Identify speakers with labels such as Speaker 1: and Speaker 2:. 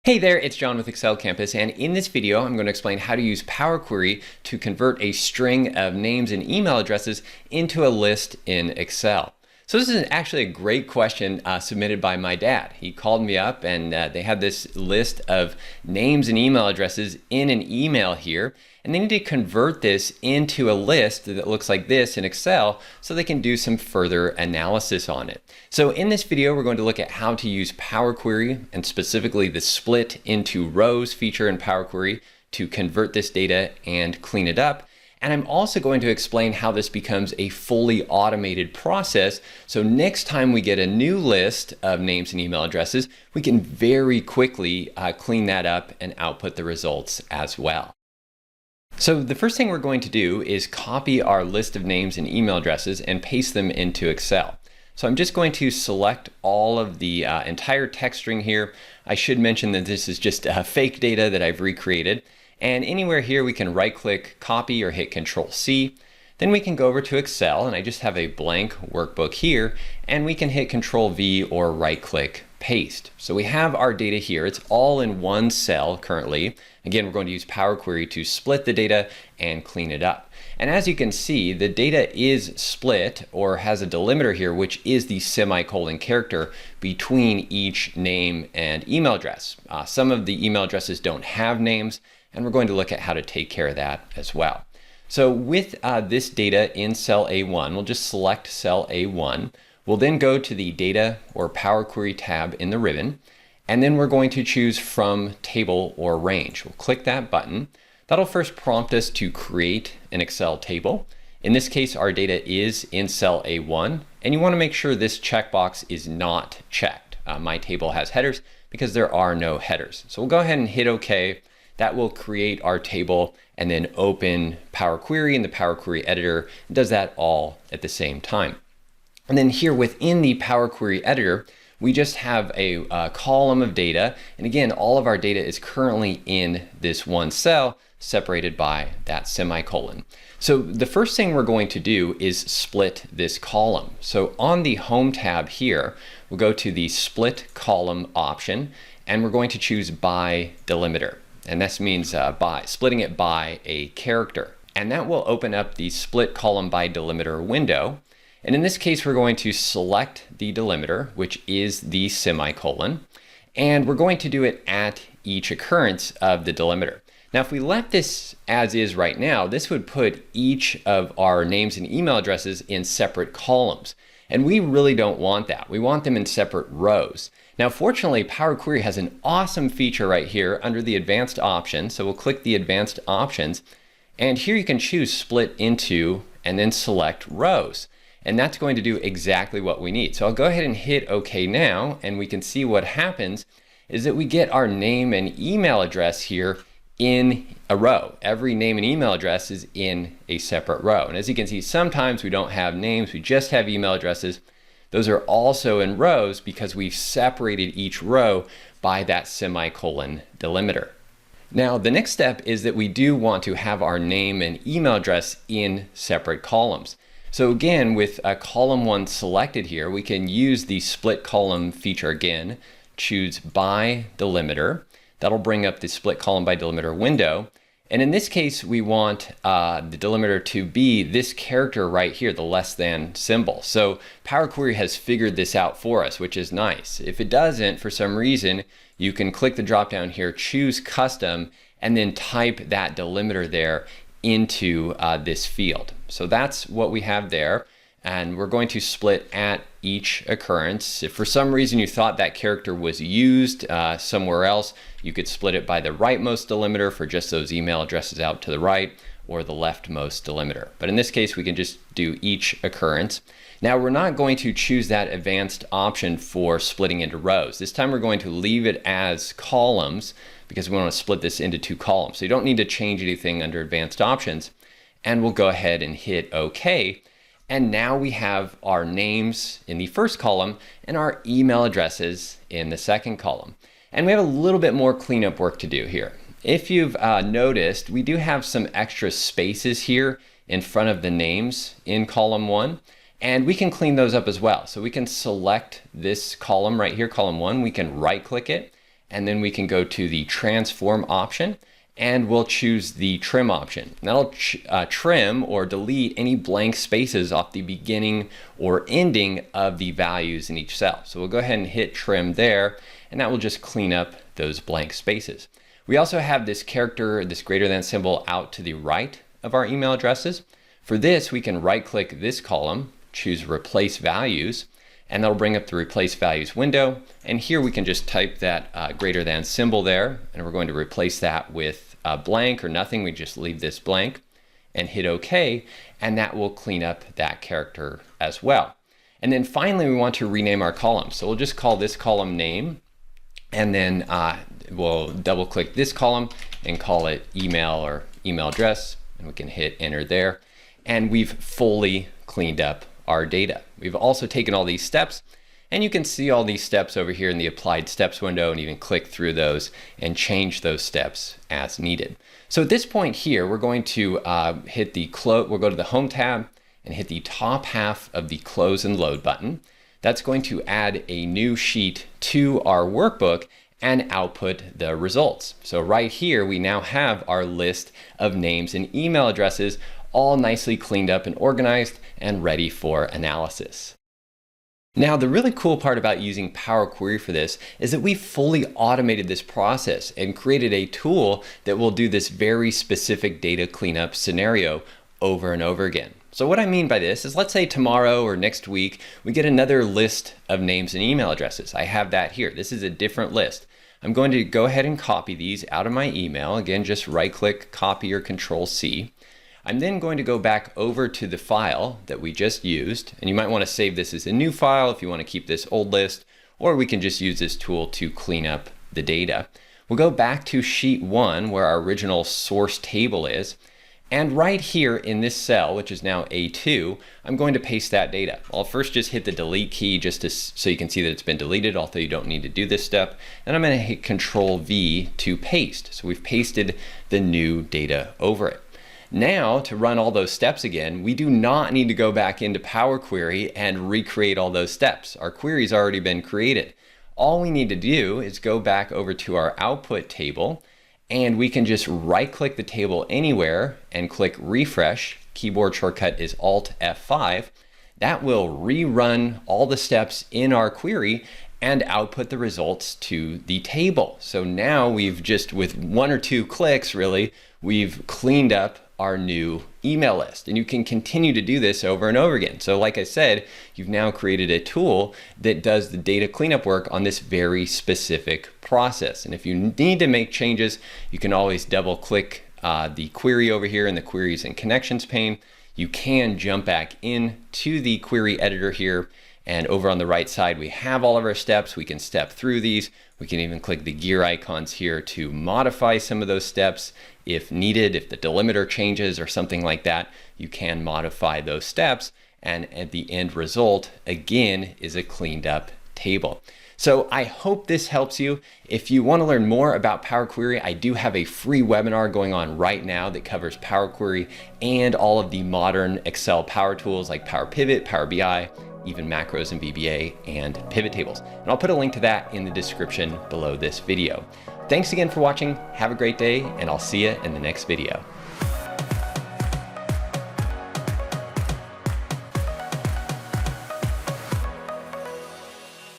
Speaker 1: Hey there, it's John with Excel Campus, and in this video I'm going to explain how to use Power Query to convert a string of names and email addresses into a list in Excel. So this is actually a great question submitted by my dad. He called me up and they had this list of names and email addresses in an email here, and they need to convert this into a list that looks like this in Excel so they can do some further analysis on it. So in this video, we're going to look at how to use Power Query and specifically the split into rows feature in Power Query to convert this data and clean it up. And I'm also going to explain how this becomes a fully automated process. So next time we get a new list of names and email addresses, we can very quickly clean that up and output the results as well. So the first thing we're going to do is copy our list of names and email addresses and paste them into Excel. So I'm just going to select all of the entire text string here. I should mention that this is just fake data that I've recreated. And anywhere here we can right click copy or hit Control C. Then we can go over to Excel, and I just have a blank workbook here, and we can hit Control V or right click paste. So we have our data here. It's all in one cell currently. Again, we're going to use Power Query to split the data and clean it up. And as you can see, the data is split or has a delimiter here, which is the semicolon character between each name and email address. Some of the email addresses don't have names, and we're going to look at how to take care of that as well. So with this data in cell A1, we'll just select cell A1. We'll then go to the Data or Power Query tab in the ribbon, and then we're going to choose from Table or Range. We'll click that button. That'll first prompt us to create an Excel table. In this case, our data is in cell A1, and you want to make sure this checkbox is not checked. My table has headers because there are no headers. So we'll go ahead and hit OK. That will create our table and then open Power Query in the Power Query editor. It does that all at the same time. And then here within the Power Query editor, we just have a column of data. And again, all of our data is currently in this one cell separated by that semicolon. So the first thing we're going to do is split this column. So on the Home tab here, we'll go to the Split Column option, and we're going to choose by delimiter. And this means by splitting it by a character. And that will open up the Split Column by Delimiter window. And in this case, we're going to select the delimiter, which is the semicolon. And we're going to do it at each occurrence of the delimiter. Now, if we left this as is right now, this would put each of our names and email addresses in separate columns. And we really don't want that. We want them in separate rows. Now, fortunately, Power Query has an awesome feature right here under the advanced options. So we'll click the advanced options, and here you can choose split into and then select rows. And that's going to do exactly what we need. So I'll go ahead and hit OK now, and we can see what happens is that we get our name and email address here in a row. Every name and email address is in a separate row. And as you can see, sometimes we don't have names, we just have email addresses. Those are also in rows because we've separated each row by that semicolon delimiter. Now, the next step is that we do want to have our name and email address in separate columns. So again, with column 1 selected here, we can use the split column feature again, choose by delimiter. That'll bring up the split column by delimiter window. And in this case, we want the delimiter to be this character right here, the less than symbol. So Power Query has figured this out for us, which is nice. If it doesn't, for some reason, you can click the drop down here, choose custom, and then type that delimiter there into this field. So that's what we have there. And we're going to split at each occurrence. If for some reason you thought that character was used somewhere else, you could split it by the rightmost delimiter for just those email addresses out to the right, or the leftmost delimiter. But in this case, we can just do each occurrence. Now, we're not going to choose that advanced option for splitting into rows. This time we're going to leave it as columns because we want to split this into 2 columns. So you don't need to change anything under advanced options. And we'll go ahead and hit OK. And now we have our names in the first column and our email addresses in the second column. And we have a little bit more cleanup work to do here. If you've noticed, we do have some extra spaces here in front of the names in column 1. And we can clean those up as well. So we can select this column right here, column 1. We can right click it and then we can go to the transform option, and we'll choose the trim option. That'll trim or delete any blank spaces off the beginning or ending of the values in each cell. So we'll go ahead and hit trim there, and that will just clean up those blank spaces. We also have this character, this greater than symbol out to the right of our email addresses. For this, we can right click this column, choose replace values, and that'll bring up the replace values window. And here we can just type that greater than symbol there, and we're going to replace that with blank or nothing. We just leave this blank and hit OK, and that will clean up that character as well. And then finally, we want to rename our column. So we'll just call this column name, and then we'll double click this column and call it email or email address, and we can hit enter there. And we've fully cleaned up our data. We've also taken all these steps, and you can see all these steps over here in the applied steps window, and even click through those and change those steps as needed. So at this point here, we're going to hit the we'll go to the home tab and hit the top half of the close and load button. That's going to add a new sheet to our workbook and output the results. So right here, we now have our list of names and email addresses all nicely cleaned up and organized and ready for analysis. Now, the really cool part about using Power Query for this is that we fully automated this process and created a tool that will do this very specific data cleanup scenario over and over again. So what I mean by this is, let's say tomorrow or next week, we get another list of names and email addresses. I have that here. This is a different list. I'm going to go ahead and copy these out of my email. Again, just right click, copy, or Control C. I'm then going to go back over to the file that we just used, and you might want to save this as a new file if you want to keep this old list, or we can just use this tool to clean up the data. We'll go back to sheet 1 where our original source table is, and right here in this cell, which is now A2, I'm going to paste that data. I'll first just hit the delete key so you can see that it's been deleted, although you don't need to do this step. And I'm going to hit Control V to paste. So we've pasted the new data over it. Now, to run all those steps again, we do not need to go back into Power Query and recreate all those steps. Our query's already been created. All we need to do is go back over to our output table, and we can just right click the table anywhere and click refresh. Keyboard shortcut is Alt F5. That will rerun all the steps in our query and output the results to the table. So now we've just, with 1 or 2 clicks really, we've cleaned up our new email list. And you can continue to do this over and over again. So like I said, you've now created a tool that does the data cleanup work on this very specific process. And if you need to make changes, you can always double click the query over here in the queries and connections pane. You can jump back into the query editor here, and over on the right side, we have all of our steps. We can step through these. We can even click the gear icons here to modify some of those steps if needed. If the delimiter changes or something like that, you can modify those steps. And at the end result, again, is a cleaned up table. So I hope this helps you. If you want to learn more about Power Query, I do have a free webinar going on right now that covers Power Query and all of the modern Excel power tools like Power Pivot, Power BI, even macros and VBA and pivot tables. And I'll put a link to that in the description below this video. Thanks again for watching. Have a great day, and I'll see you in the next video.